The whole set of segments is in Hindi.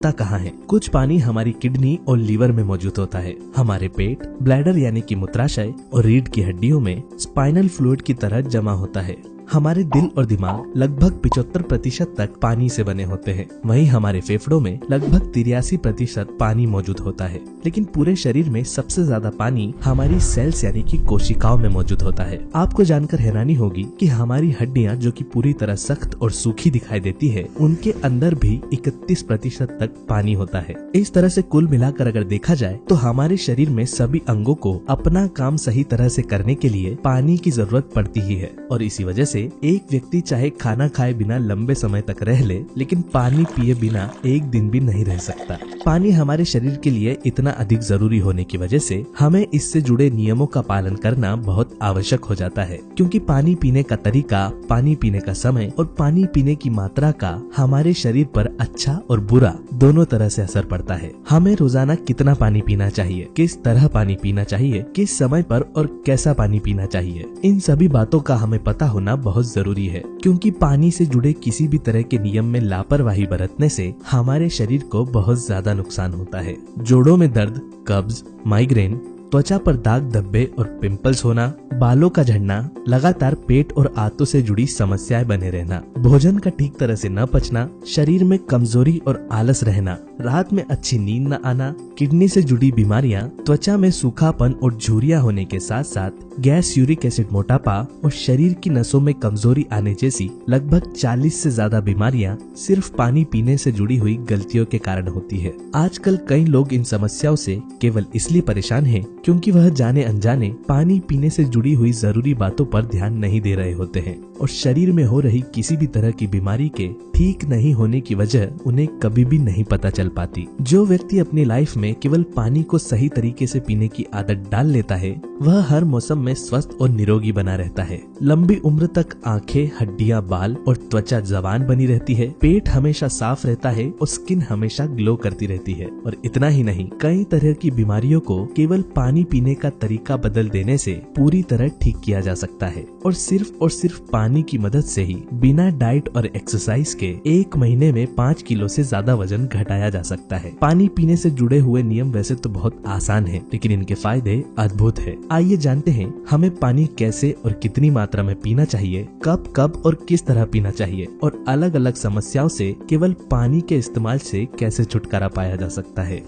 कहाँ है? कुछ पानी हमारी किडनी और लीवर में मौजूद होता है। हमारे पेट, ब्लैडर यानी कि मूत्राशय और रीढ़ की हड्डियों में स्पाइनल फ्लूइड की तरह जमा होता है। हमारे दिल और दिमाग लगभग 75% तक पानी से बने होते हैं। वहीं हमारे फेफड़ों में लगभग 83% पानी मौजूद होता है। लेकिन पूरे शरीर में सबसे ज्यादा पानी हमारी सेल्स यानी कि कोशिकाओं में मौजूद होता है। आपको जानकर हैरानी होगी कि हमारी हड्डियां जो कि पूरी तरह सख्त और सूखी दिखाई देती है, उनके अंदर भी 31% तक पानी होता है। इस तरह से कुल मिलाकर अगर देखा जाए तो हमारे शरीर में सभी अंगों को अपना काम सही तरह से करने के लिए पानी की जरूरत पड़ती ही है। और इसी वजह से एक व्यक्ति चाहे खाना खाए बिना लंबे समय तक रह ले, लेकिन पानी पिए बिना एक दिन भी नहीं रह सकता। पानी हमारे शरीर के लिए इतना अधिक जरूरी होने की वजह से हमें इससे जुड़े नियमों का पालन करना बहुत आवश्यक हो जाता है, क्योंकि पानी पीने का तरीका, पानी पीने का समय और पानी पीने की मात्रा का हमारे शरीर पर अच्छा और बुरा दोनों तरह से असर पड़ता है। हमें रोजाना कितना पानी पीना चाहिए, किस तरह पानी पीना चाहिए, किस समय पर और कैसा पानी पीना चाहिए, इन सभी बातों का हमें पता होना बहुत जरूरी है, क्योंकि पानी से जुड़े किसी भी तरह के नियम में लापरवाही बरतने से हमारे शरीर को बहुत ज्यादा नुकसान होता है। जोड़ों में दर्द, कब्ज, माइग्रेन, त्वचा पर दाग धब्बे और पिंपल्स होना, बालों का झड़ना, लगातार पेट और आंतों से जुड़ी समस्याएं बने रहना, भोजन का ठीक तरह से न पचना, शरीर में कमजोरी और आलस रहना, रात में अच्छी नींद न आना, किडनी से जुड़ी बीमारियां, त्वचा में सूखापन और झुर्रियां होने के साथ साथ गैस, यूरिक एसिड, मोटापा और शरीर की नसों में कमजोरी आने जैसी लगभग 40 से ज्यादा बीमारियां सिर्फ पानी पीने से जुड़ी हुई गलतियों के कारण होती है। आजकल कई लोग इन समस्याओं से केवल इसलिए परेशान हैं क्योंकि वह जाने अनजाने पानी पीने से जुड़ी हुई जरूरी बातों पर ध्यान नहीं दे रहे होते हैं और शरीर में हो रही किसी भी तरह की बीमारी के ठीक नहीं होने की वजह उन्हें कभी भी नहीं पता चल पाती। जो व्यक्ति अपनी लाइफ में केवल पानी को सही तरीके से पीने की आदत डाल लेता है, वह हर मौसम में स्वस्थ और निरोगी बना रहता है। लंबी उम्र तक आंखें, हड्डियां, बाल और त्वचा जवान बनी रहती है, पेट हमेशा साफ रहता है और स्किन हमेशा ग्लो करती रहती है। और इतना ही नहीं, कई तरह की बीमारियों को केवल पानी पीने का तरीका बदल देने से पूरी तरह ठीक किया जा सकता है। और सिर्फ पानी की मदद से ही बिना डाइट और एक्सरसाइज के 1 महीने में 5 किलो से ज्यादा वजन घटाया जा सकता है। पानी पीने से जुड़े हुए नियम वैसे तो बहुत आसान है, लेकिन इनके फायदे अद्भुत है। आइए जानते हैं हमें पानी कैसे और कितनी मात्रा में पीना चाहिए, कब और किस तरह पीना चाहिए, और अलग अलग समस्याओं से केवल पानी के इस्तेमाल से कैसे छुटकारा पाया जा सकता है।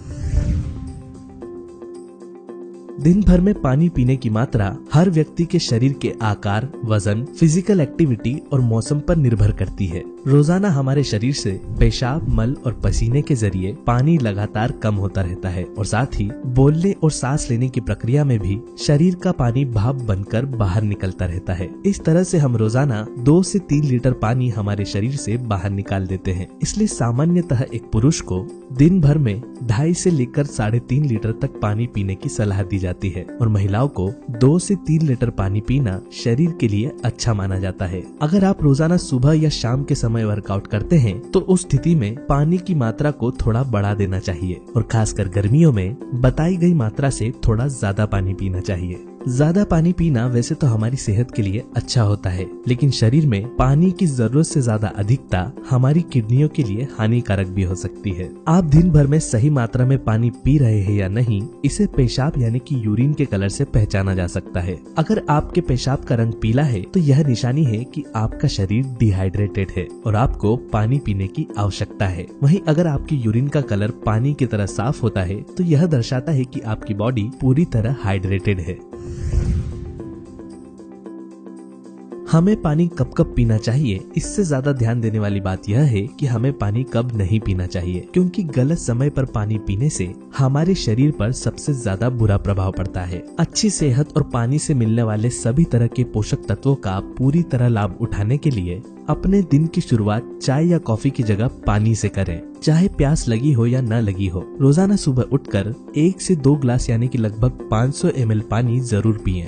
दिन भर में पानी पीने की मात्रा हर व्यक्ति के शरीर के आकार, वजन, फिजिकल एक्टिविटी और मौसम पर निर्भर करती है। रोजाना हमारे शरीर से पेशाब, मल और पसीने के जरिए पानी लगातार कम होता रहता है और साथ ही बोलने और सांस लेने की प्रक्रिया में भी शरीर का पानी भाप बनकर बाहर निकलता रहता है। इस तरह से हम रोजाना 2 से 3 लीटर पानी हमारे शरीर से बाहर निकाल देते हैं। इसलिए सामान्यतः एक पुरुष को दिन भर में 2.5 से लेकर 3.5 लीटर तक पानी पीने की सलाह दी जाती है और महिलाओं को 2 से 3 लीटर पानी पीना शरीर के लिए अच्छा माना जाता है। अगर आप रोजाना सुबह या शाम के समय वर्कआउट करते हैं तो उस स्थिति में पानी की मात्रा को थोड़ा बढ़ा देना चाहिए और खासकर गर्मियों में बताई गई मात्रा से थोड़ा ज्यादा पानी पीना चाहिए। ज्यादा पानी पीना वैसे तो हमारी सेहत के लिए अच्छा होता है, लेकिन शरीर में पानी की जरूरत से ज्यादा अधिकता हमारी किडनियों के लिए हानिकारक भी हो सकती है। आप दिन भर में सही मात्रा में पानी पी रहे हैं या नहीं, इसे पेशाब यानी कि यूरिन के कलर से पहचाना जा सकता है। अगर आपके पेशाब का रंग पीला है तो यह निशानी है कि आपका शरीर डिहाइड्रेटेड है और आपको पानी पीने की आवश्यकता है। वहीं अगर आपकी यूरिन का कलर पानी की तरह साफ होता है तो यह दर्शाता है कि आपकी बॉडी पूरी तरह हाइड्रेटेड है। हमें पानी कब पीना चाहिए, इससे ज्यादा ध्यान देने वाली बात यह है कि हमें पानी कब नहीं पीना चाहिए, क्योंकि गलत समय पर पानी पीने से हमारे शरीर पर सबसे ज्यादा बुरा प्रभाव पड़ता है। अच्छी सेहत और पानी से मिलने वाले सभी तरह के पोषक तत्वों का पूरी तरह लाभ उठाने के लिए अपने दिन की शुरुआत चाय या कॉफी की जगह पानी से करें। चाहे प्यास लगी हो या न लगी हो, रोजाना सुबह उठकर 1 से 2 ग्लास यानी कि लगभग 500 ml पानी जरूर पिएं।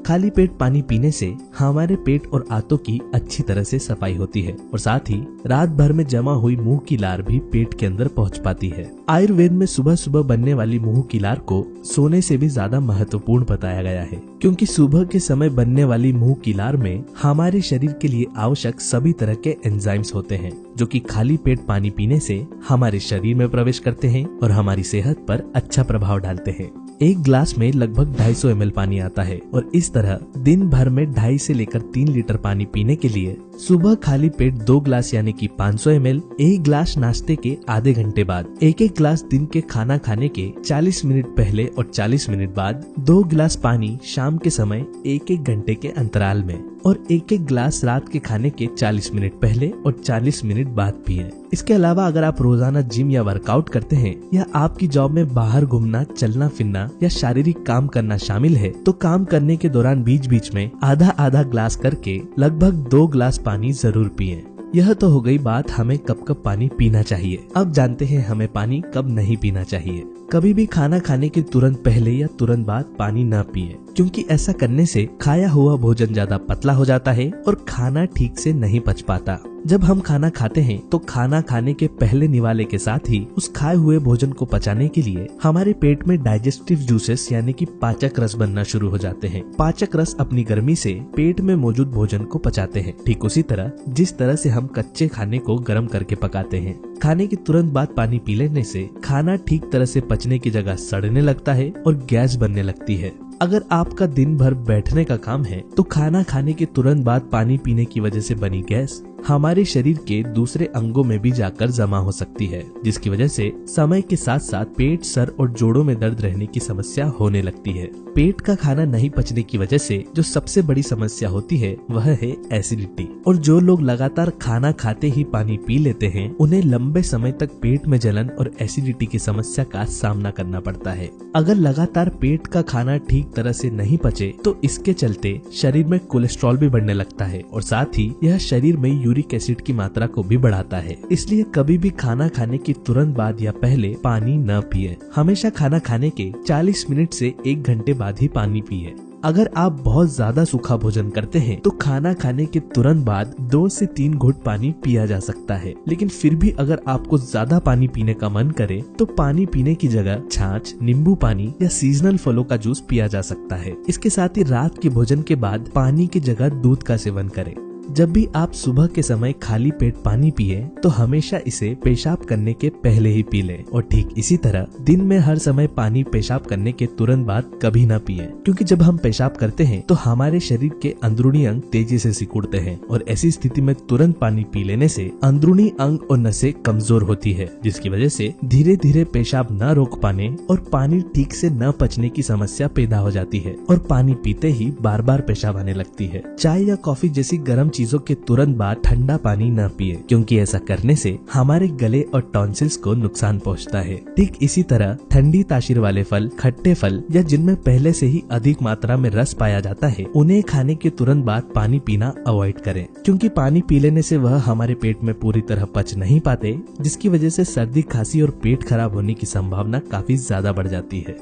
खाली पेट पानी पीने से हमारे पेट और आंतों की अच्छी तरह से सफाई होती है और साथ ही रात भर में जमा हुई मुंह की लार भी पेट के अंदर पहुंच पाती है। आयुर्वेद में सुबह सुबह बनने वाली मुंह की लार को सोने से भी ज्यादा महत्वपूर्ण बताया गया है, क्योंकि सुबह के समय बनने वाली मुंह की लार में हमारे शरीर के लिए आवश्यक सभी तरह के एंजाइम्स होते हैं, जो कि खाली पेट पानी पीने से हमारे शरीर में प्रवेश करते हैं और हमारी सेहत पर अच्छा प्रभाव डालते हैं। एक ग्लास में लगभग 250 ml पानी आता है और इस तरह दिन भर में 2.5 से लेकर 3 लीटर पानी पीने के लिए सुबह खाली पेट 2 ग्लास यानी कि 500 ml, एक ग्लास नाश्ते के आधे घंटे बाद, एक ग्लास दिन के खाना खाने के 40 मिनट पहले और 40 मिनट बाद, 2 गिलास पानी शाम के समय 1 घंटे के अंतराल में और 1 गिलास रात के खाने के 40 मिनट पहले और 40 मिनट बाद पिए। इसके अलावा अगर आप रोजाना जिम या वर्कआउट करते हैं या आपकी जॉब में बाहर घूमना, चलना फिरना या शारीरिक काम करना शामिल है, तो काम करने के दौरान बीच बीच में आधा आधा ग्लास करके लगभग 2 ग्लास पानी जरूर पिए। यह तो हो गई बात हमें कब कब पानी पीना चाहिए। अब जानते हैं हमें पानी कब नहीं पीना चाहिए। कभी भी खाना खाने के तुरंत पहले या तुरंत बाद पानी न पिए, क्योंकि ऐसा करने से खाया हुआ भोजन ज्यादा पतला हो जाता है और खाना ठीक से नहीं पच पाता। जब हम खाना खाते हैं तो खाना खाने के पहले निवाले के साथ ही उस खाए हुए भोजन को पचाने के लिए हमारे पेट में डाइजेस्टिव जूसेस यानी कि पाचक रस बनना शुरू हो जाते हैं। पाचक रस अपनी गर्मी से पेट में मौजूद भोजन को पचाते हैं, ठीक उसी तरह जिस तरह से हम कच्चे खाने को गर्म करके पकाते हैं। खाने के तुरंत बाद पानी पी लेने से खाना ठीक तरह से पचने की जगह सड़ने लगता है और गैस बनने लगती है। अगर आपका दिन भर बैठने का काम है तो खाना खाने के तुरंत बाद पानी पीने की वजह से बनी गैस हमारे शरीर के दूसरे अंगों में भी जाकर जमा हो सकती है, जिसकी वजह से समय के साथ साथ पेट, सर और जोड़ों में दर्द रहने की समस्या होने लगती है। पेट का खाना नहीं पचने की वजह से जो सबसे बड़ी समस्या होती है वह है एसिडिटी। और जो लोग लगातार खाना खाते ही पानी पी लेते हैं उन्हें लंबे समय तक पेट में जलन और एसिडिटी की समस्या का सामना करना पड़ता है। अगर लगातार पेट का खाना ठीक तरह से नहीं पचे तो इसके चलते शरीर में कोलेस्ट्रॉल भी बढ़ने लगता है और साथ ही यह शरीर में यूरिक एसिड की मात्रा को भी बढ़ाता है। इसलिए कभी भी खाना खाने के तुरंत बाद या पहले पानी न पिए। हमेशा खाना खाने के 40 मिनट से 1 घंटे बाद ही पानी पिए। अगर आप बहुत ज्यादा सूखा भोजन करते हैं तो खाना खाने के तुरंत बाद 2 से 3 घूंट पानी पिया जा सकता है, लेकिन फिर भी अगर आपको ज्यादा पानी पीने का मन करे तो पानी पीने की जगह छाछ, नींबू पानी या सीजनल फलों का जूस पिया जा सकता है। इसके साथ ही रात के भोजन के बाद पानी की जगह दूध का सेवन करें। जब भी आप सुबह के समय खाली पेट पानी पिए तो हमेशा इसे पेशाब करने के पहले ही पी लें और ठीक इसी तरह दिन में हर समय पानी पेशाब करने के तुरंत बाद कभी ना पिए, क्योंकि जब हम पेशाब करते हैं तो हमारे शरीर के अंदरूनी अंग तेजी से सिकुड़ते हैं और ऐसी स्थिति में तुरंत पानी पी लेने से अंदरूनी अंग और नसें कमजोर होती है, जिसकी वजह से धीरे धीरे पेशाब न रोक पाने और पानी ठीक से न पचने की समस्या पैदा हो जाती है और पानी पीते ही बार बार पेशाब आने लगती है। चाय या कॉफी जैसी गर्म चीजों के तुरंत बाद ठंडा पानी न पिए, क्योंकि ऐसा करने से हमारे गले और टॉन्सिल्स को नुकसान पहुंचता है। ठीक इसी तरह ठंडी तासीर वाले फल, खट्टे फल या जिनमें पहले से ही अधिक मात्रा में रस पाया जाता है उन्हें खाने के तुरंत बाद पानी पीना अवॉइड करें, क्योंकि पानी पी लेने से वह हमारे पेट में पूरी तरह पच नहीं पाते, जिसकी वजह से सर्दी, खांसी और पेट खराब होने की संभावना काफी ज्यादा बढ़ जाती है।